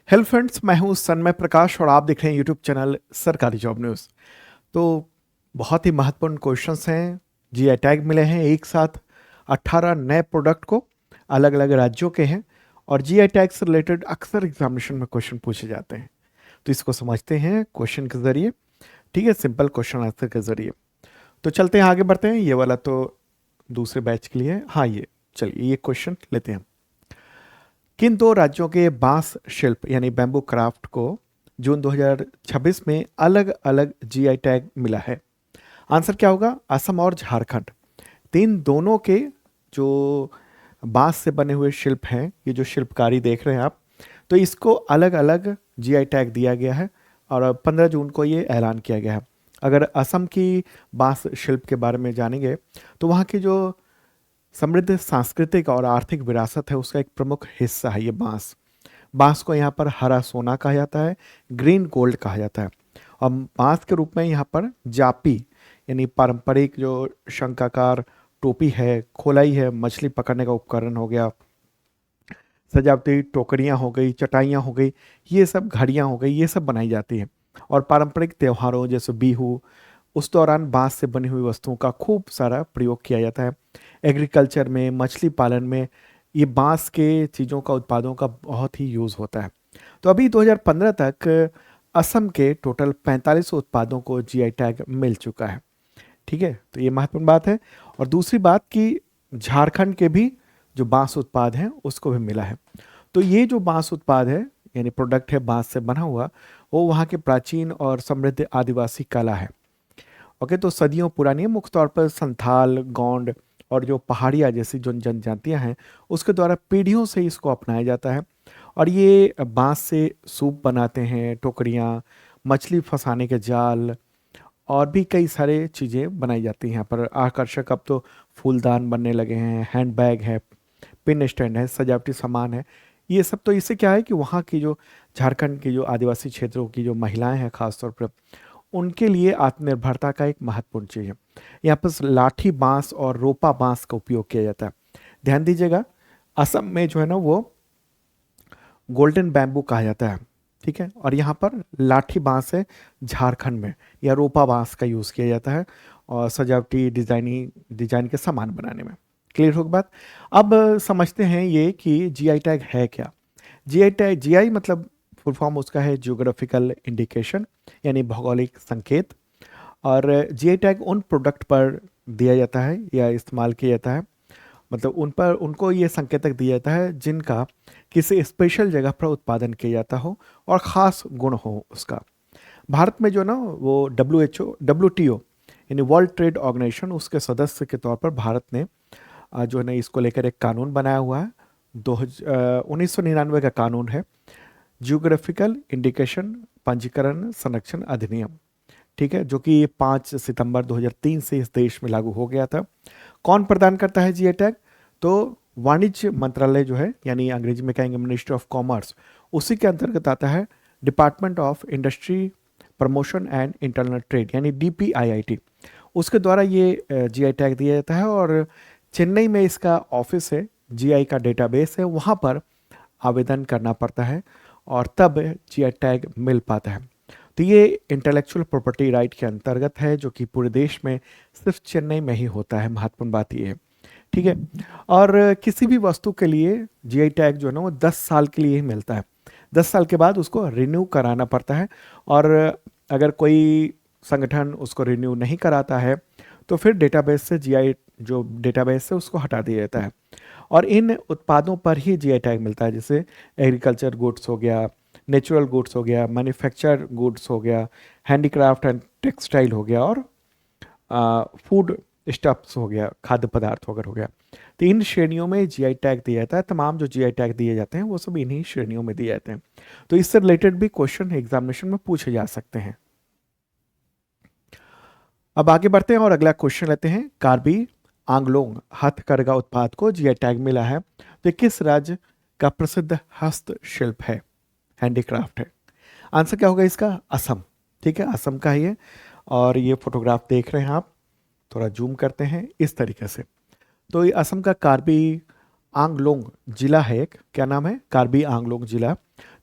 Hello friends, मैं हूं सन्मय प्रकाश और आप देख रहे हैं यूट्यूब चैनल सरकारी जॉब न्यूज़। तो बहुत ही महत्वपूर्ण क्वेश्चंस हैं। जीआई टैग मिले हैं एक साथ 18 नए प्रोडक्ट को, अलग अलग राज्यों के हैं। और जीआई टैग से रिलेटेड अक्सर एग्जामिनेशन में क्वेश्चन पूछे जाते हैं। तो इसको समझते हैं क्वेश्चन के जरिए। ठीक है, सिंपल क्वेश्चन आंसर के जरिए। तो चलते हैं, आगे बढ़ते हैं। ये वाला तो दूसरे बैच के लिए है। हाँ, ये चलिए ये क्वेश्चन लेते हैं। किन दो राज्यों के बांस शिल्प यानी बैम्बू क्राफ्ट को जून 2026 में अलग अलग जीआई टैग मिला है? आंसर क्या होगा? असम और झारखंड। तीन दोनों के जो बांस से बने हुए शिल्प हैं, ये जो शिल्पकारी देख रहे हैं आप, तो इसको अलग अलग जीआई टैग दिया गया है और 15 जून को ये ऐलान किया गया है। अगर असम की बांस शिल्प के बारे में जानेंगे तो वहाँ की जो समृद्ध सांस्कृतिक और आर्थिक विरासत है उसका एक प्रमुख हिस्सा है ये बांस। बांस को यहाँ पर हरा सोना कहा जाता है, ग्रीन गोल्ड कहा जाता है। और बांस के रूप में यहाँ पर जापी यानी पारंपरिक जो शंखाकार टोपी है, खोलाई है, मछली पकड़ने का उपकरण हो गया, सजावटी टोकरियाँ हो गई, चटाइयाँ हो गई, ये सब घड़ियाँ हो गई, ये सब बनाई जाती है। और पारंपरिक त्योहारों जैसे बिहू, उस दौरान बांस से बनी हुई वस्तुओं का खूब सारा प्रयोग किया जाता है। एग्रीकल्चर में, मछली पालन में ये बांस के चीज़ों का, उत्पादों का बहुत ही यूज़ होता है। तो अभी 2015 तक असम के टोटल 45 उत्पादों को जीआई टैग मिल चुका है। ठीक है, तो ये महत्वपूर्ण बात है। और दूसरी बात कि झारखंड के भी जो बांस उत्पाद हैं उसको भी मिला है। तो ये जो बांस उत्पाद है यानी प्रोडक्ट है बांस से बना हुआ, वो वहाँ के प्राचीन और समृद्ध आदिवासी कला है। ओके, तो सदियों पुरानी है। मुख्य तौर पर संथाल, गोंड और जो पहाड़िया जैसी जो जनजातियां हैं उसके द्वारा पीढ़ियों से इसको अपनाया जाता है। और ये बांस से सूप बनाते हैं, टोकरियाँ, मछली फंसाने के जाल और भी कई सारे चीज़ें बनाई जाती हैं यहाँ पर। आकर्षक अब तो फूलदान बनने लगे हैं, हैंड बैग है, पिन स्टैंड है, सजावटी सामान है। ये सब तो इससे क्या है कि वहाँ की जो झारखंड की जो आदिवासी क्षेत्रों की जो महिलाएं हैं खासतौर पर, उनके लिए आत्मनिर्भरता का एक महत्वपूर्ण चीज़ है। यहाँ पर लाठी बांस और रोपा बांस का उपयोग किया जाता है। ध्यान दीजिएगा, असम में जो है ना वो गोल्डन बैम्बू कहा जाता है। ठीक है, और यहाँ पर लाठी बांस है झारखंड में, या रोपा बांस का यूज़ किया जाता है और सजावटी डिजाइन के सामान बनाने में। क्लियर हो गई बात? अब समझते हैं ये कि जीआई टैग है क्या। जीआई टैग, जीआई मतलब फुल फॉर्म उसका है जियोग्राफिकल इंडिकेशन यानी भौगोलिक संकेत। और जीआई टैग उन प्रोडक्ट पर दिया जाता है या इस्तेमाल किया जाता है, मतलब उन पर उनको ये संकेतक दिया जाता है जिनका किसी स्पेशल जगह पर उत्पादन किया जाता हो और ख़ास गुण हो उसका। भारत में जो ना वो डब्ल्यू टी ओ यानी वर्ल्ड ट्रेड ऑर्गेनाइजेशन, उसके सदस्य के तौर पर भारत ने जो है ना इसको लेकर एक कानून बनाया हुआ है। 1999 का कानून है, जियोग्राफिकल इंडिकेशन पंजीकरण संरक्षण अधिनियम। ठीक है, जो कि 5 सितंबर 2003 से इस देश में लागू हो गया था। कौन प्रदान करता है जीआई टैग? तो वाणिज्य मंत्रालय जो है, यानी अंग्रेजी में कहेंगे मिनिस्ट्री ऑफ कॉमर्स, उसी के अंतर्गत आता है department of industry promotion and internal trade यानी डीपीआईआईटी। उसके द्वारा ये जीआई टैग दिया जाता है और चेन्नई में इसका ऑफिस है, जीआई का डेटाबेस है, वहाँ पर आवेदन करना पड़ता है और तब जीआई टैग मिल पाता है। तो ये इंटेलेक्चुअल प्रॉपर्टी राइट के अंतर्गत है, जो कि पूरे देश में सिर्फ चेन्नई में ही होता है। महत्वपूर्ण बात ये है। ठीक है, और किसी भी वस्तु के लिए जीआई टैग जो है ना वो 10 साल के लिए ही मिलता है। 10 साल के बाद उसको रिन्यू कराना पड़ता है। और अगर कोई संगठन उसको रिन्यू नहीं कराता है तो फिर डेटाबेस से जीआई, जो डेटाबेस से उसको हटा दिया जाता है। और इन उत्पादों पर ही जीआई टैग मिलता है, जैसे एग्रीकल्चर गुड्स हो गया, नेचुरल गुड्स हो गया, मैन्युफैक्चर गुड्स हो गया, हैंडीक्राफ्ट एंड टेक्सटाइल हो गया, और फूड स्टफ्स हो गया, खाद्य पदार्थ वगैरह हो गया। तो इन श्रेणियों में जीआई टैग दिया जाता है। तमाम जो जीआई टैग दिए जाते हैं वो सब इन्हीं श्रेणियों में दिए जाते हैं। तो इससे रिलेटेड भी क्वेश्चन एग्जामिनेशन में पूछे जा सकते हैं। अब आगे बढ़ते हैं और अगला क्वेश्चन लेते हैं। कार्बी आंगलोंग हथकरघा उत्पाद को जीआई टैग मिला है, तो ये किस राज्य का प्रसिद्ध हस्तशिल्प है, हैंडीक्राफ्ट है? आंसर क्या होगा इसका? असम। ठीक है, असम का ही है। और ये फोटोग्राफ देख रहे हैं आप, थोड़ा जूम करते हैं इस तरीके से। तो ये असम का कार्बी आंगलोंग जिला है एक, क्या नाम है? कार्बी आंगलोंग जिला।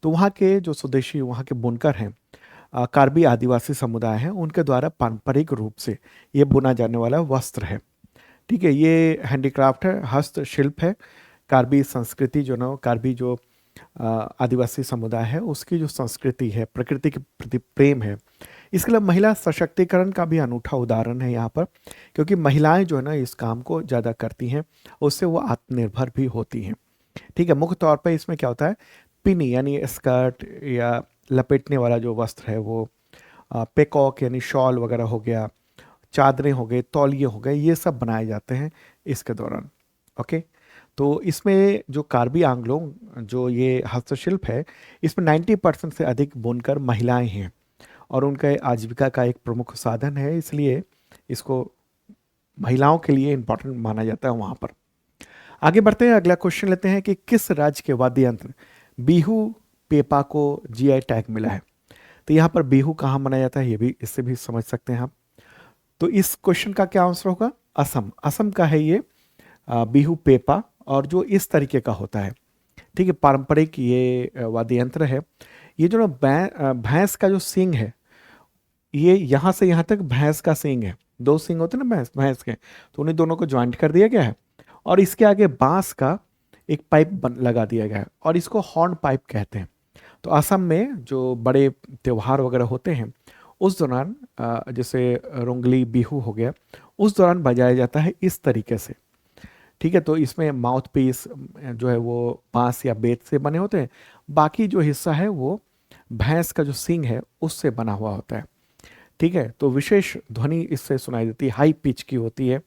तो वहाँ के जो स्वदेशी वहाँ के बुनकर हैं, कार्बी आदिवासी समुदाय हैं, उनके द्वारा पारंपरिक रूप से ये बुना जाने वाला वस्त्र है। ठीक है, ये हैंडीक्राफ्ट है, हस्तशिल्प है। कार्बी संस्कृति जो ना, कार्बी जो आदिवासी समुदाय है उसकी जो संस्कृति है, प्रकृति के प्रति प्रेम है, इसके लिए महिला सशक्तिकरण का भी अनूठा उदाहरण है यहाँ पर। क्योंकि महिलाएं जो है ना इस काम को ज़्यादा करती हैं, उससे वो आत्मनिर्भर भी होती हैं। ठीक है, मुख्य तौर पर इसमें क्या होता है, पिनी यानी स्कर्ट या लपेटने वाला जो वस्त्र है वो, पेकॉक यानी शॉल वगैरह हो गया, चादरें हो गए, तौलिए हो गए, ये सब बनाए जाते हैं इसके दौरान। ओके, तो इसमें जो कार्बी आंग्लों जो ये हस्तशिल्प है, इसमें 90% से अधिक बुनकर महिलाएं हैं और उनका आजीविका का एक प्रमुख साधन है, इसलिए इसको महिलाओं के लिए इम्पोर्टेंट माना जाता है वहाँ पर। आगे बढ़ते हैं, अगला क्वेश्चन लेते हैं कि किस राज्य के वाद्य यंत्र बीहू पेपा को जीआई टैग मिला है। तो यहाँ पर बीहू कहाँ मनाया जाता है, ये भी इससे भी समझ सकते हैं आप। तो इस क्वेश्चन का क्या आंसर होगा, असम। असम का है ये बीहू पेपा, और जो इस तरीके का होता है। ठीक है, पारंपरिक ये वाद्य यंत्र है। ये जो ना भैंस का जो सींग है, ये यहाँ से यहाँ तक भैंस का सींग है, दो सींग होते हैं ना भैंस भैंस के, तो उन्हें दोनों को ज्वाइंट कर दिया गया है और इसके आगे बांस का एक पाइप लगा दिया गया है और इसको हॉर्न पाइप कहते हैं। तो असम में जो बड़े त्योहार वगैरह होते हैं उस दौरान, जैसे रोंगली बिहू हो गया, उस दौरान बजाया जाता है इस तरीके से। ठीक है, तो इसमें माउथ पीस जो है वो बांस या बेत से बने होते हैं, बाकी जो हिस्सा है वो भैंस का जो सींग है उससे बना हुआ होता है। ठीक है, तो विशेष ध्वनि इससे सुनाई देती है, हाई पिच की होती है।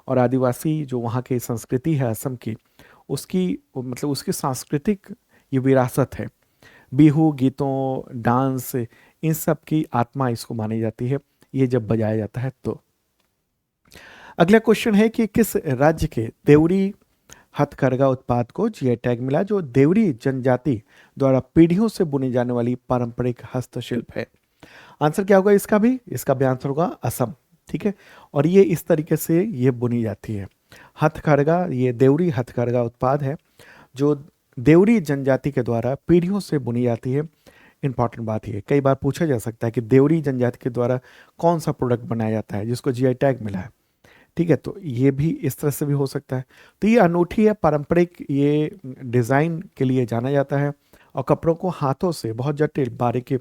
और आदिवासी जो वहाँ की संस्कृति है असम की, उसकी मतलब उसकी सांस्कृतिक ये विरासत है। बिहू गीतों, डांस, इन सब की आत्मा इसको मानी जाती है, ये जब बजाया जाता है तो। अगला क्वेश्चन है कि किस राज्य के देवरी हथकरघा उत्पाद को जीआई टैग मिला, जो देवरी जनजाति द्वारा पीढ़ियों से बुनी जाने वाली पारंपरिक हस्तशिल्प है। आंसर क्या होगा इसका भी, इसका भी आंसर होगा असम। ठीक है, और ये इस तरीके से ये बुनी जाती है हथकरघा, ये देवरी हथकरघा उत्पाद है जो देवरी जनजाति के द्वारा पीढ़ियों से बुनी जाती है। इंपॉर्टेंट बात ये, कई बार पूछा जा सकता है कि देवरी जनजाति के द्वारा कौन सा प्रोडक्ट बनाया जाता है जिसको जीआई टैग मिला है। ठीक है, तो ये भी इस तरह से भी हो सकता है। तो ये अनूठी है, पारंपरिक ये डिज़ाइन के लिए जाना जाता है और कपड़ों को हाथों से बहुत जटिल बारीकी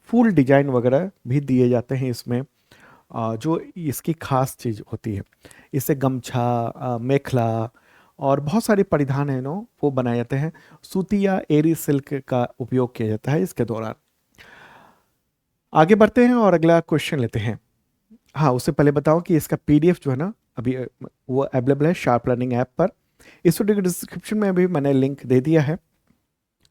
फुल डिजाइन वगैरह भी दिए जाते हैं इसमें, जो इसकी खास चीज़ होती है। इससे गमछा, मेखला और बहुत सारे परिधान है नो वो बनाए जाते हैं। सूती या एरी सिल्क का उपयोग किया जाता है इसके दौरान। आगे बढ़ते हैं और अगला क्वेश्चन लेते हैं। हाँ, उससे पहले बताओ कि इसका पीडीएफ जो है ना अभी वो अवेलेबल है शार्प लर्निंग ऐप पर। इस वीडियो के डिस्क्रिप्शन में भी मैंने लिंक दे दिया है।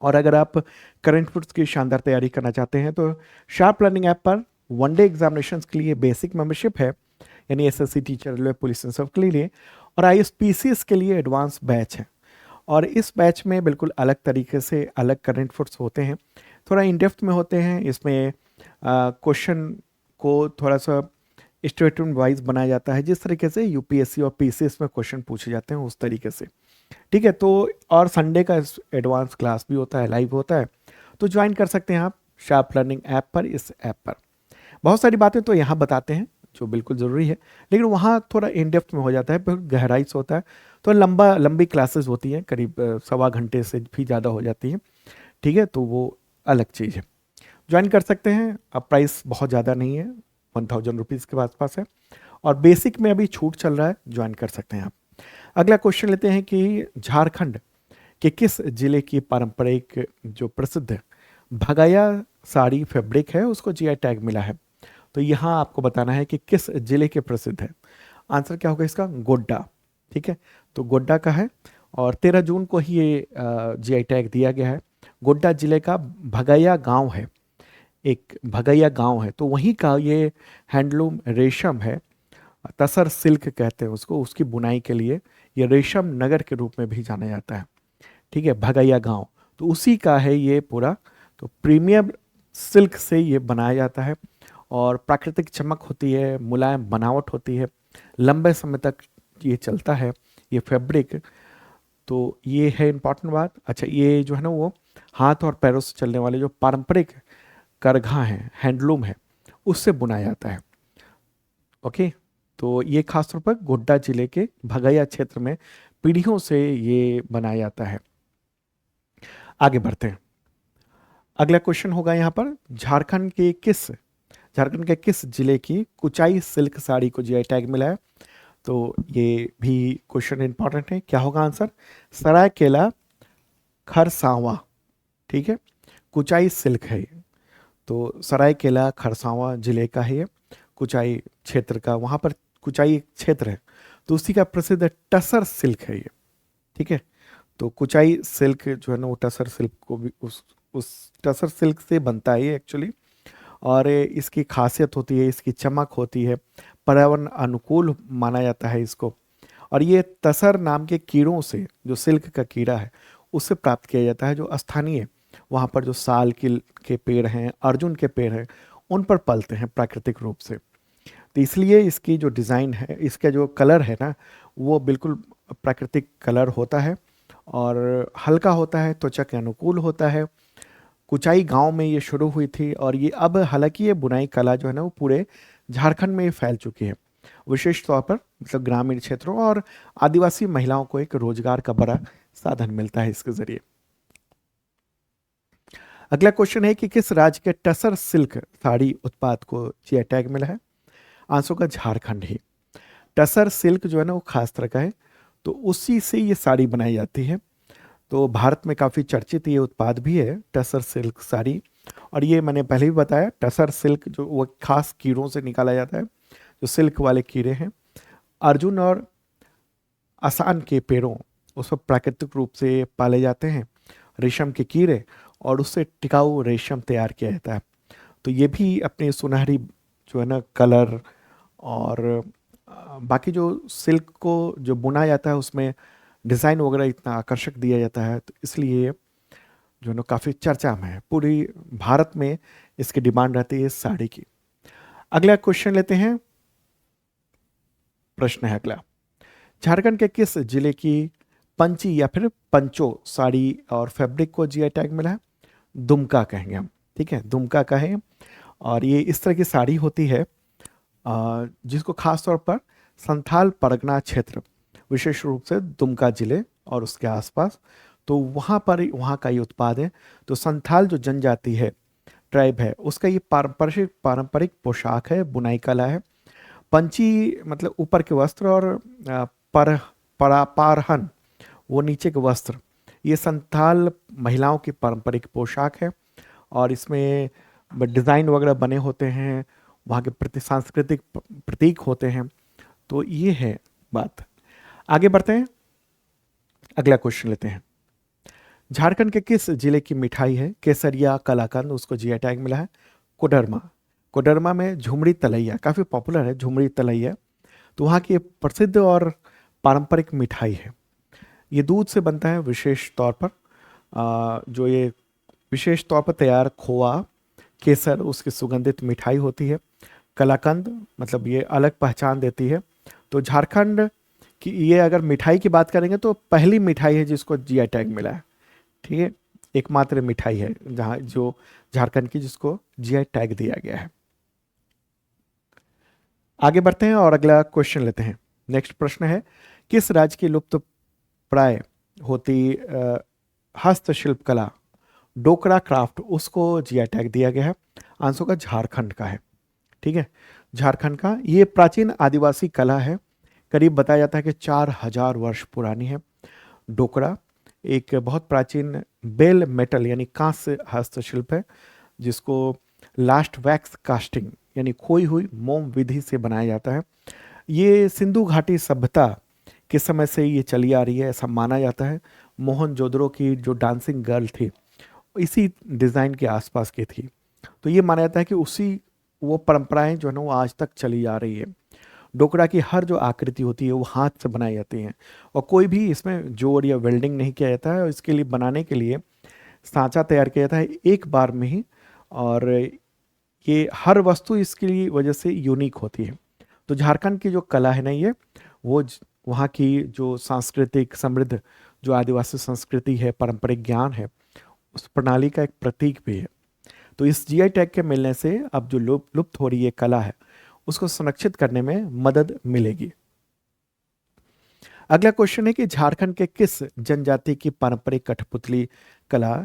और अगर आप करंट अफेयर्स की शानदार तैयारी करना चाहते हैं तो शार्प लर्निंग ऐप पर वनडे एग्जामिनेशन के लिए बेसिक मेंबरशिप है, यानी एसएससी टीचर, रेलवे, पुलिस, इन सब के लिए, और आईएसपीसीएस के लिए एडवांस बैच है। और इस बैच में बिल्कुल अलग तरीके से अलग करंट अफेयर्स होते हैं, थोड़ा इन डेप्थ में होते हैं। इसमें क्वेश्चन को थोड़ा सा स्टेटमेंट वाइज बनाया जाता है, जिस तरीके से यूपीएससी और पीसीएस में क्वेश्चन पूछे जाते हैं उस तरीके से। ठीक है, तो और संडे का एडवांस क्लास भी होता है, लाइव होता है, तो ज्वाइन कर सकते हैं आप शार्प लर्निंग ऐप पर। इस ऐप पर बहुत सारी बातें तो यहाँ बताते हैं जो बिल्कुल ज़रूरी है, लेकिन वहाँ थोड़ा इन डेप्थ में हो जाता है, बहुत गहराई से होता है, तो लंबी क्लासेस होती हैं, करीब 1.25 घंटे से भी ज़्यादा हो जाती हैं। ठीक है, तो वो अलग चीज़ है, ज्वाइन कर सकते हैं। अब प्राइस बहुत ज़्यादा नहीं है, 1000 रुपीज़ के आसपास है, और बेसिक में अभी छूट चल रहा है, ज्वाइन कर सकते हैं आप। अगला क्वेश्चन लेते हैं कि झारखंड के किस जिले की पारंपरिक जो प्रसिद्ध भगाया साड़ी फैब्रिक है उसको जीआई टैग मिला है। तो यहाँ आपको बताना है कि किस जिले के प्रसिद्ध है। आंसर क्या होगा इसका, गोड्डा। ठीक है, तो गोड्डा का है और 13 जून को ही ये जीआई टैग दिया गया है। गोड्डा जिले का भगैया गांव है, एक भगैया गांव है, तो वहीं का ये हैंडलूम रेशम है, तसर सिल्क कहते हैं उसको, उसकी बुनाई के लिए ये रेशम नगर के रूप में भी जाना जाता है। ठीक है, भगैया गांव, तो उसी का है ये पूरा। तो प्रीमियम सिल्क से ये बनाया जाता है और प्राकृतिक चमक होती है, मुलायम बनावट होती है, लंबे समय तक ये चलता है ये फैब्रिक। तो ये है इम्पॉर्टेंट बात। अच्छा, ये जो है ना वो हाथ और पैरों से चलने वाले जो पारंपरिक करघा हैं, हैंडलूम है, उससे बुनाया जाता है। ओके, तो ये खासतौर पर गोड्डा जिले के भगैया क्षेत्र में पीढ़ियों से ये बनाया जाता है। आगे बढ़ते हैं। अगला क्वेश्चन होगा यहाँ पर, झारखंड के किस जिले की कुचाई सिल्क साड़ी को जीआई टैग मिला है? तो ये भी क्वेश्चन इंपॉर्टेंट है। क्या होगा आंसर? सरायकेला खरसावां। ठीक है, कुचाई सिल्क है ये। तो सरायकेला खरसावां जिले का है ये, कुचाई क्षेत्र का, वहाँ पर कुचाई एक क्षेत्र है, तो उसी का प्रसिद्ध टसर सिल्क है ये। ठीक है, तो कुचाई सिल्क जो है ना, वो टसर सिल्क को भी उस टसर सिल्क से बनता है ये एक्चुअली। और इसकी खासियत होती है, इसकी चमक होती है, पर्यावरण अनुकूल माना जाता है इसको। और ये तसर नाम के कीड़ों से, जो सिल्क का कीड़ा है, उससे प्राप्त किया जाता है, जो स्थानीय वहाँ पर जो साल के पेड़ हैं, अर्जुन के पेड़ हैं, उन पर पलते हैं प्राकृतिक रूप से। तो इसलिए इसकी जो डिज़ाइन है, इसका जो कलर है ना, वो बिल्कुल प्राकृतिक कलर होता है और हल्का होता है, त्वचा के अनुकूल होता है। कुचाई गांव में ये शुरू हुई थी और ये अब हालांकि ये बुनाई कला जो है ना, वो पूरे झारखंड में फैल चुकी है। विशेष तौर पर मतलब ग्रामीण क्षेत्रों और आदिवासी महिलाओं को एक रोजगार का बड़ा साधन मिलता है इसके जरिए। अगला क्वेश्चन है कि किस राज्य के टसर सिल्क साड़ी उत्पाद को जीआई टैग मिला है? आंसर का झारखंड ही। टसर सिल्क जो है ना, वो खास तरह का है, तो उसी से ये साड़ी बनाई जाती है। तो भारत में काफ़ी चर्चित ये उत्पाद भी है, टसर सिल्क साड़ी। और ये मैंने पहले भी बताया, टसर सिल्क जो वो खास कीड़ों से निकाला जाता है, जो सिल्क वाले कीड़े हैं, अर्जुन और आसान के पेड़ों, उस पर प्राकृतिक रूप से पाले जाते हैं रेशम के कीड़े, और उससे टिकाऊ रेशम तैयार किया जाता है। तो ये भी अपने सुनहरी जो है ना कलर और बाकी जो सिल्क को जो बुना जाता है उसमें डिज़ाइन वगैरह इतना आकर्षक दिया जाता है, तो इसलिए जो है ना काफ़ी चर्चा में है, पूरी भारत में इसकी डिमांड रहती है इस साड़ी की। अगला क्वेश्चन लेते हैं। प्रश्न है अगला, झारखंड के किस जिले की पंची या फिर पंचो साड़ी और फैब्रिक को जीआई टैग मिला है? दुमका कहेंगे हम। ठीक है, दुमका का है। और ये इस तरह की साड़ी होती है जिसको खास तौर पर संथाल परगना क्षेत्र, विशेष रूप से दुमका जिले और उसके आसपास, तो वहाँ का ये उत्पाद है। तो संथाल जो जनजाति है, ट्राइब है, उसका ये पारंपरिक पोशाक है, बुनाई कला है। पंची मतलब ऊपर के वस्त्र और पारहन वो नीचे के वस्त्र, ये संथाल महिलाओं की पारंपरिक पोशाक है। और इसमें डिज़ाइन वगैरह बने होते हैं, वहाँ के सांस्कृतिक प्रतीक होते हैं। तो ये है बात। आगे बढ़ते हैं, अगला क्वेश्चन लेते हैं। झारखंड के किस जिले की मिठाई है केसरिया कलाकंद, उसको जीआई टैग मिला है? कोडरमा। कोडरमा में झुमड़ी तलैया काफ़ी पॉपुलर है, झुमड़ी तलैया। तो वहाँ की प्रसिद्ध और पारंपरिक मिठाई है। ये दूध से बनता है विशेष तौर पर, जो ये विशेष तौर पर तैयार खोआ केसर उसकी सुगंधित मिठाई होती है। कलाकंद मतलब ये अलग पहचान देती है। तो झारखंड की ये अगर मिठाई की बात करेंगे तो पहली मिठाई है जिसको जीआई टैग मिला है। ठीक है, एकमात्र मिठाई है जहाँ जो झारखंड की जिसको जीआई टैग दिया गया है। आगे बढ़ते हैं और अगला क्वेश्चन लेते हैं। नेक्स्ट प्रश्न है, किस राज्य की लुप्त प्राय होती हस्तशिल्प कला डोकरा क्राफ्ट, उसको जीआई टैग दिया गया है? आंसर का झारखंड का है। ठीक है, झारखंड का ये प्राचीन आदिवासी कला है, करीब बताया जाता है कि 4000 वर्ष पुरानी है। डोकरा एक बहुत प्राचीन बेल मेटल यानी कांस्य हस्तशिल्प है, जिसको लास्ट वैक्स कास्टिंग यानी खोई हुई मोम विधि से बनाया जाता है। ये सिंधु घाटी सभ्यता के समय से ये चली आ रही है, ऐसा माना जाता है। मोहनजोदड़ो की जो डांसिंग गर्ल थी, इसी डिज़ाइन के आसपास की थी। तो ये माना जाता है कि उसी वो परंपराएं जो है ना, वो आज तक चली आ रही है। डोकरा की हर जो आकृति होती है वो हाथ से बनाई जाती है, और कोई भी इसमें जोड़ या वेल्डिंग नहीं किया जाता है। और इसके लिए बनाने के लिए सांचा तैयार किया जाता है एक बार में ही, और ये हर वस्तु इसके लिए वजह से यूनिक होती है। तो झारखंड की जो कला है ना, ये वो वहाँ की जो सांस्कृतिक समृद्ध जो आदिवासी संस्कृति है, पारंपरिक ज्ञान है, उस प्रणाली का एक प्रतीक भी है। तो इस जीआई टैग के मिलने से अब जो लुप्त हो रही है कला है उसको संरक्षित करने में मदद मिलेगी। अगला क्वेश्चन है कि झारखंड के किस जनजाति की पारंपरिक कठपुतली कला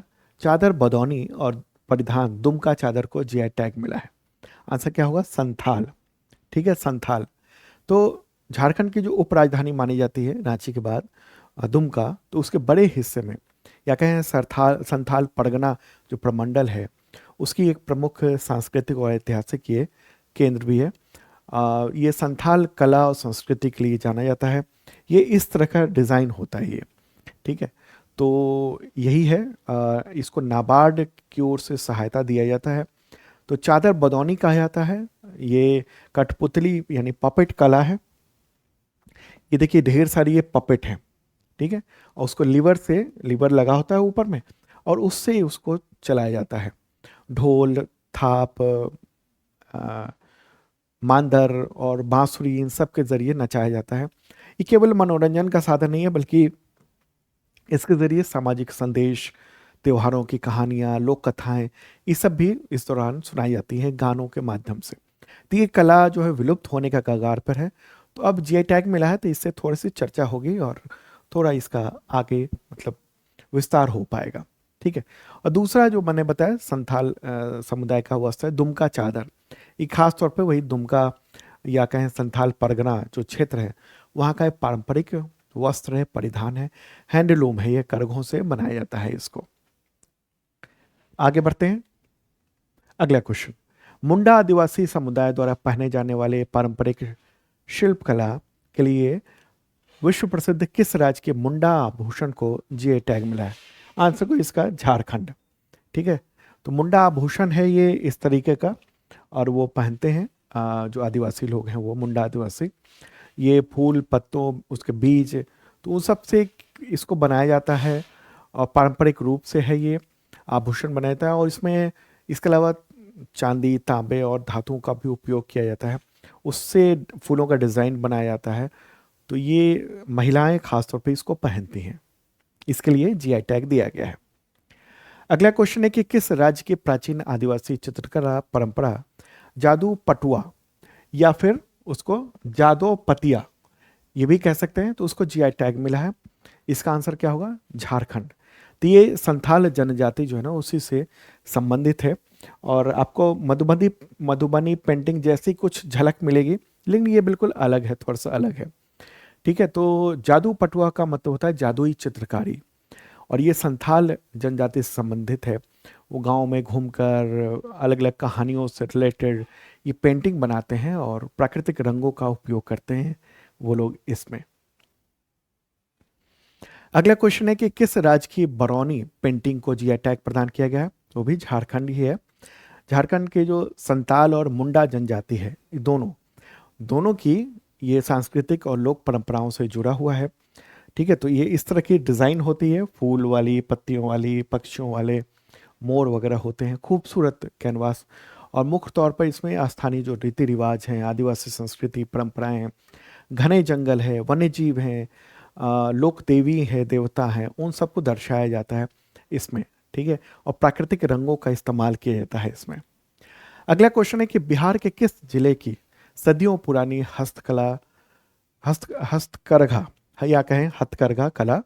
चादर बदौनी और परिधान दुमका चादर को जीआई टैग मिला है? आंसर क्या होगा? संथाल। ठीक है, संथाल। तो झारखंड की जो उपराजधानी मानी जाती है रांची के बाद दुमका, तो उसके बड़े हिस्से में या कहें सरथाल संथाल परगना जो प्रमंडल है उसकी एक प्रमुख सांस्कृतिक और ऐतिहासिक ये केंद्र भी है। ये संथाल कला और संस्कृति के लिए जाना जाता है। ये इस तरह का डिज़ाइन होता है ये। ठीक है, तो यही है। इसको नाबार्ड की ओर से सहायता दिया जाता है। तो चादर बदौनी कहा जाता है। ये कठपुतली यानी पपेट कला है। ये देखिए ढेर सारी ये पपेट है। ठीक है, और उसको लीवर लगा होता है ऊपर में और उससे ही उसको चलाया जाता है। ढोल, थाप, आ, मांदर और बांसुरी इन सब के जरिए नचाया जाता है। ये केवल मनोरंजन का साधन नहीं है बल्कि इसके जरिए सामाजिक संदेश, त्योहारों की कहानियाँ, लोक कथाएं ये सब भी इस दौरान सुनाई जाती हैं गानों के माध्यम से। तो ये कला जो है विलुप्त होने का कगार पर है। तो अब जीआई टैग मिला है तो इससे थोड़ी सी चर्चा होगी और थोड़ा इसका आगे मतलब विस्तार हो पाएगा। ठीक है, और दूसरा जो मैंने बताया संथाल समुदाय का वस्त्र है दुमका चादर। ये खास तौर पे वही दुमका या कहें संथाल परगना जो क्षेत्र है वहाँ का एक पारंपरिक वस्त्र है, परिधान है, हैंडलूम है, ये करघों से बनाया जाता है इसको। आगे बढ़ते हैं। अगला क्वेश्चन, मुंडा आदिवासी समुदाय द्वारा पहने जाने वाले पारंपरिक शिल्प कला के लिए विश्व प्रसिद्ध किस राज्य के मुंडा आभूषण को जीआई टैग मिला है? आंसर को इसका झारखंड। ठीक है, तो मुंडा आभूषण है ये इस तरीके का और वो पहनते हैं जो आदिवासी लोग हैं वो मुंडा आदिवासी। ये फूल पत्तों उसके बीज तो उन सब से इसको बनाया जाता है और पारंपरिक रूप से है ये आभूषण बनाया जाता है। और इसमें इसके अलावा चांदी, तांबे और धातुओं का भी उपयोग किया जाता है। उससे फूलों का डिज़ाइन बनाया जाता है। तो ये महिलाएं खासतौर पे इसको पहनती हैं। इसके लिए जीआई टैग दिया गया है। अगला क्वेश्चन है कि किस राज्य की प्राचीन आदिवासी चित्रकला परंपरा जादू पटुआ या फिर उसको जादो पतिया ये भी कह सकते हैं, तो उसको जीआई टैग मिला है? इसका आंसर क्या होगा? झारखंड। तो ये संथाल जनजाति जो है ना उसी से संबंधित है और आपको मधुबनी पेंटिंग जैसी कुछ झलक मिलेगी, लेकिन ये बिल्कुल अलग है, थोड़ा सा अलग है। ठीक है, तो जादू पटुआ का मतलब होता है जादुई चित्रकारी और ये संथाल जनजाति से संबंधित है। वो गांव में घूमकर अलग अलग कहानियों से रिलेटेड ये पेंटिंग बनाते हैं और प्राकृतिक रंगों का उपयोग करते हैं वो लोग इसमें। अगला क्वेश्चन है कि किस राज्य की बरौनी पेंटिंग को जीआई टैग प्रदान किया गया है? वो भी झारखंड ही है। झारखंड के जो संताल और मुंडा जनजाति है दोनों दोनों की ये सांस्कृतिक और लोक परंपराओं से जुड़ा हुआ है। ठीक है, तो ये इस तरह की डिज़ाइन होती है, फूल वाली, पत्तियों वाली, पक्षियों वाले, मोर वगैरह होते हैं, खूबसूरत कैनवास। और मुख्य तौर पर इसमें स्थानीय जो रीति रिवाज हैं, आदिवासी संस्कृति परंपराएं हैं, घने जंगल है, वन्य जीव हैं, लोक देवी है, देवता हैं, उन सबको दर्शाया जाता है इसमें। ठीक है, और प्राकृतिक रंगों का इस्तेमाल किया जाता है इसमें। अगला क्वेश्चन है कि बिहार के किस जिले की सदियों पुरानी हस्तकरघा है या कहें हथकरघा कला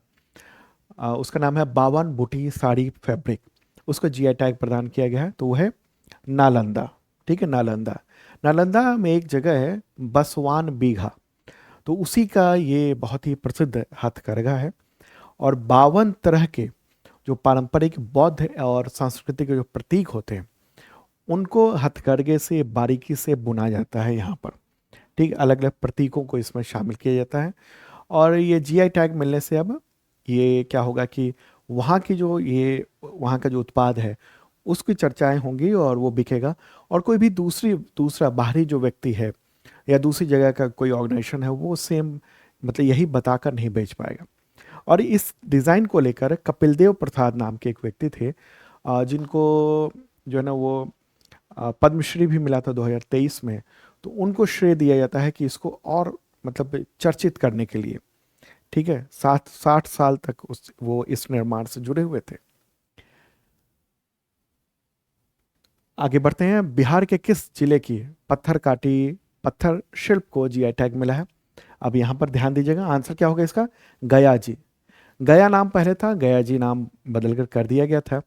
उसका नाम है बावन बूटी साड़ी फैब्रिक, उसको जीआई टैग प्रदान किया गया है? तो वो है नालंदा। ठीक है, नालंदा। नालंदा में एक जगह है बसवान बीघा, तो उसी का ये बहुत ही प्रसिद्ध हथकरघा है और 52 तरह के जो पारंपरिक बौद्ध और सांस्कृतिक जो प्रतीक होते हैं उनको हथकरघे से बारीकी से बुना जाता है यहाँ पर। ठीक, अलग अलग प्रतीकों को इसमें शामिल किया जाता है और ये जीआई टैग मिलने से अब ये क्या होगा कि वहाँ का जो उत्पाद है उसकी चर्चाएं होंगी और वो बिकेगा और कोई भी दूसरा बाहरी जो व्यक्ति है या दूसरी जगह का कोई ऑर्गेनाइजेशन है वो सेम मतलब यही बताकर नहीं बेच पाएगा। और इस डिज़ाइन को लेकर कपिल देव प्रसाद नाम के एक व्यक्ति थे जिनको जो है ना वो पद्मश्री भी मिला था 2023 में। तो उनको श्रेय दिया जाता है कि इसको और मतलब चर्चित करने के लिए। ठीक है, 60 साल तक वो इस निर्माण से जुड़े हुए थे। आगे बढ़ते हैं। बिहार के किस जिले की पत्थर काटी पत्थर शिल्प को जीआई टैग मिला है? अब यहाँ पर ध्यान दीजिएगा, आंसर क्या होगा इसका? गया जी। गया नाम पहले था, गया जी नाम बदलकर कर दिया गया था।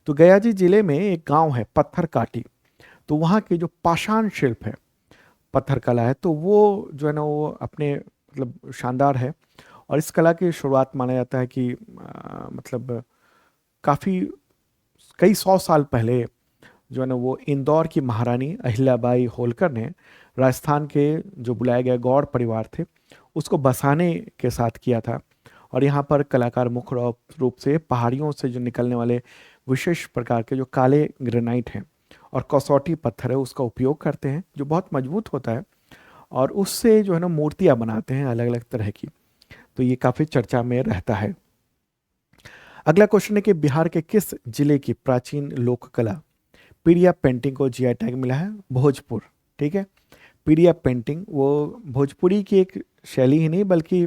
तो गया जी जिले में एक गांव है पत्थर काटी, तो वहाँ के जो पाषाण शिल्प है, पत्थर कला है, तो वो जो है ना वो अपने मतलब शानदार है। और इस कला की शुरुआत माना जाता है कि मतलब काफ़ी कई सौ साल पहले जो है ना वो इंदौर की महारानी अहिल्याबाई होलकर ने राजस्थान के जो बुलाए गए गौड़ परिवार थे उसको बसाने के साथ किया था। और यहाँ पर कलाकार मुख्य रूप से पहाड़ियों से जो निकलने वाले विशेष प्रकार के जो काले ग्रेनाइट हैं और कसौटी पत्थर है उसका उपयोग करते हैं, जो बहुत मजबूत होता है, और उससे जो है ना मूर्तियाँ बनाते हैं अलग अलग तरह की। तो ये काफ़ी चर्चा में रहता है। अगला क्वेश्चन है कि बिहार के किस जिले की प्राचीन लोक कला पीडिया पेंटिंग को जीआई टैग मिला है? भोजपुर। ठीक है, पीडिया पेंटिंग वो भोजपुरी की एक शैली ही नहीं बल्कि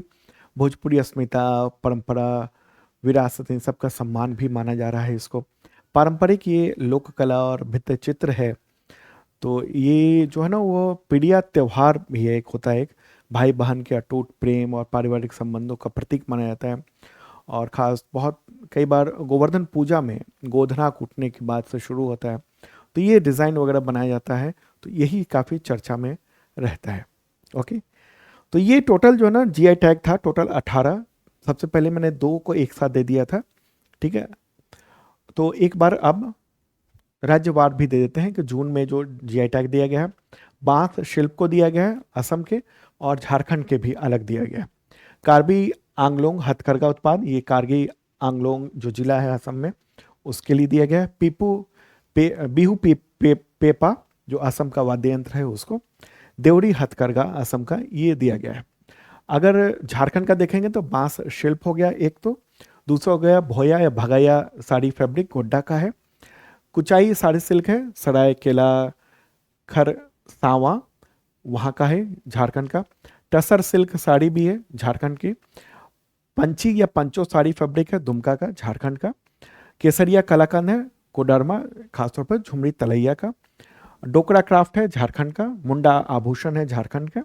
भोजपुरी अस्मिता, परंपरा, विरासत, इन सब का सम्मान भी माना जा रहा है इसको। पारंपरिक ये लोक कला और भित्ति चित्र है। तो ये जो है ना वो पीडिया त्योहार भी है, एक होता है, एक भाई बहन के अटूट प्रेम और पारिवारिक संबंधों का प्रतीक माना जाता है। और खास बहुत कई बार गोवर्धन पूजा में गोधना कूटने के बाद से शुरू होता है, तो ये डिज़ाइन वगैरह बनाया जाता है, तो यही काफ़ी चर्चा में रहता है। ओके, तो ये टोटल जो है ना जीआई टैग था टोटल 18। सबसे पहले मैंने 2 को एक साथ दे दिया था। ठीक है, तो एक बार अब राज्यवार भी दे देते हैं कि जून में जो जीआई टैग दिया गया है, बांस शिल्प को दिया गया है असम के, और झारखंड के भी अलग दिया गया है। कार्बी आंगलोंग हथकरघा उत्पाद, ये कारगी आंगलोंग जो जिला है असम में उसके लिए दिया गया है। बिहू पेपा जो असम का वाद्य यंत्र है उसको। देवरी हथकरघा असम का, ये दिया गया है। अगर झारखंड का देखेंगे तो बांस शिल्प हो गया एक, तो दूसरा हो गया भोया या भगाया साड़ी फैब्रिक गोड्डा का है। कुचाई साड़ी सिल्क है सराय केला खरसावा वहाँ का है झारखंड का। टसर सिल्क साड़ी भी है झारखंड की। पंची या पंचो साड़ी फैब्रिक है दुमका का झारखंड का। केसरिया कलाकंद है कोडरमा, खासतौर पर झुमरी तलैया का। डोकरा क्राफ्ट है झारखंड का। मुंडा आभूषण है झारखंड का।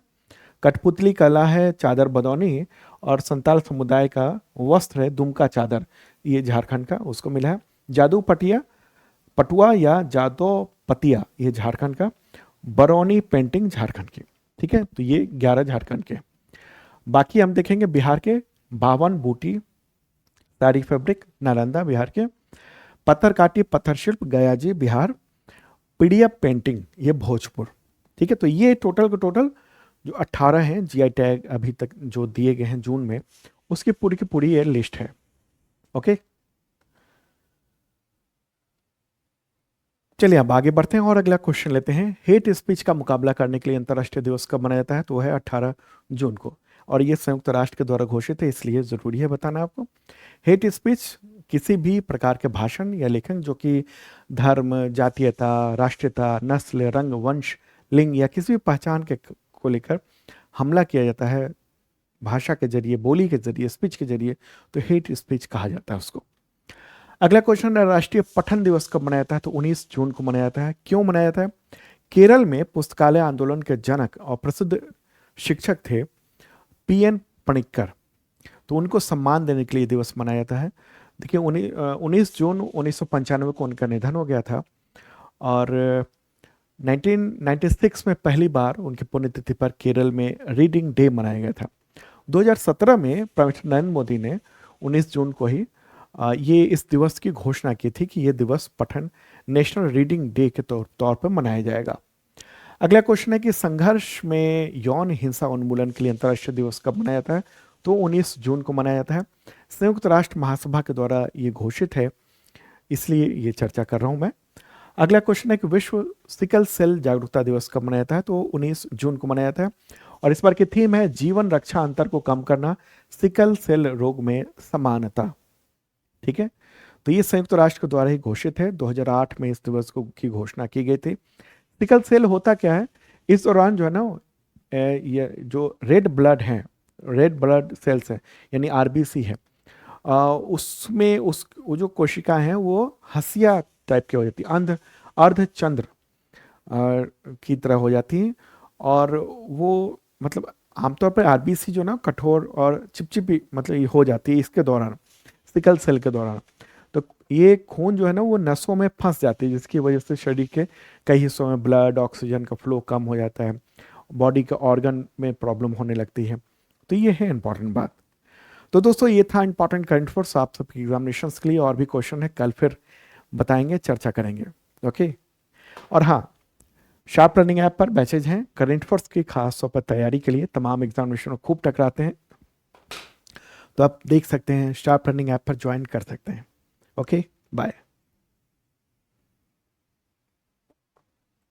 कठपुतली कला है चादर बदौनी, और संताल समुदाय का वस्त्र है दुमका चादर, ये झारखंड का उसको मिला है। जादू पटुआ या जादो पतिया, ये झारखंड का। बरौनी पेंटिंग झारखंड की। ठीक है, तो ये 11 झारखंड के। बाकी हम देखेंगे बिहार के 52 बूटी साड़ी फैब्रिक नालंदा बिहार के। पत्थर काटी पत्थर शिल्प गया जी बिहार। पीडिया पेंटिंग ये भोजपुर। ठीक है, तो ये टोटल के टोटल जो 18 हैं जीआई टैग अभी तक जो दिए गए हैं जून में, उसकी पूरी की पूरी ये लिस्ट है। ओके, चलिए अब आगे बढ़ते हैं और अगला क्वेश्चन लेते हैं। हेट स्पीच का मुकाबला करने के लिए अंतर्राष्ट्रीय दिवस कब मनाया जाता है? तो वह है 18 जून को, और ये संयुक्त राष्ट्र के द्वारा घोषित है, इसलिए जरूरी है बताना आपको। हेट स्पीच किसी भी प्रकार के भाषण या लेखन जो कि धर्म, जातीयता, राष्ट्रीयता, नस्ल, रंग, वंश, लिंग या किसी भी पहचान के को लेकर हमला किया जाता है भाषा के जरिए, बोली के जरिए, स्पीच के जरिए, तो हेट स्पीच कहा जाता है उसको। अगला क्वेश्चन है राष्ट्रीय पठन दिवस कब मनाया जाता है? तो 19 जून को मनाया जाता है। क्यों मनाया जाता है? केरल में पुस्तकालय आंदोलन के जनक और प्रसिद्ध शिक्षक थे पीएन पणिक्कर, तो उनको सम्मान देने के लिए दिवस मनाया जाता है। देखिए 19 जून 1995 को उनका निधन हो गया था, और 1996 में पहली बार उनकी पुण्यतिथि पर केरल में रीडिंग डे मनाया गया था। 2017 में प्रधानमंत्री नरेंद्र मोदी ने 19 जून को ही ये इस दिवस की घोषणा की थी कि यह दिवस पठन नेशनल रीडिंग डे के तौर पर मनाया जाएगा। अगला क्वेश्चन है कि संघर्ष में यौन हिंसा उन्मूलन के लिए अंतर्राष्ट्रीय दिवस कब मनाया जाता है? तो 19 जून को मनाया जाता है। संयुक्त राष्ट्र महासभा के द्वारा ये घोषित है, इसलिए ये चर्चा कर रहा हूं मैं। अगला क्वेश्चन है कि विश्व सिकल सेल जागरूकता दिवस कब मनाया जाता है? तो 19 जून को मनाया जाता है, और इस बार की थीम है जीवन रक्षा अंतर को कम करना, सिकल सेल रोग में समानता। ठीक है, तो ये संयुक्त राष्ट्र के द्वारा ही घोषित है। 2008 में इस दिवस को की घोषणा की गई थी। सिकल सेल होता क्या है? इस दौरान जो है ना ये जो रेड ब्लड सेल्स है यानी आरबीसी है, उसमें वो जो कोशिकाएं हैं वो हंसिया टाइप की हो जाती है, अर्धचंद्र की तरह हो जाती हैं, और वो मतलब आमतौर पर आरबीसी जो ना कठोर और चिपचिपी मतलब ये हो जाती है इसके दौरान, सिकल सेल के दौरान। तो ये खून जो है ना वो नसों में फंस जाती है, जिसकी वजह से शरीर के कई हिस्सों में ब्लड ऑक्सीजन का फ्लो कम हो जाता है, बॉडी के ऑर्गन में प्रॉब्लम होने लगती है। तो ये है इंपॉर्टेंट बात। तो दोस्तों ये था इंपॉर्टेंट करंट अफेयर्स आप सबके एग्जामिनेशन के लिए। और भी क्वेश्चन है कल फिर बताएंगे, चर्चा करेंगे। ओके। और हाँ, शार्प रनिंग ऐप पर बैचेज हैं करंट अफेयर्स की, खास तौर पर तैयारी के लिए, तमाम एग्जामिनेशन खूब टकराते हैं। तो आप देख सकते हैं, शार्प रनिंग ऐप पर ज्वाइन कर सकते हैं। Okay, bye.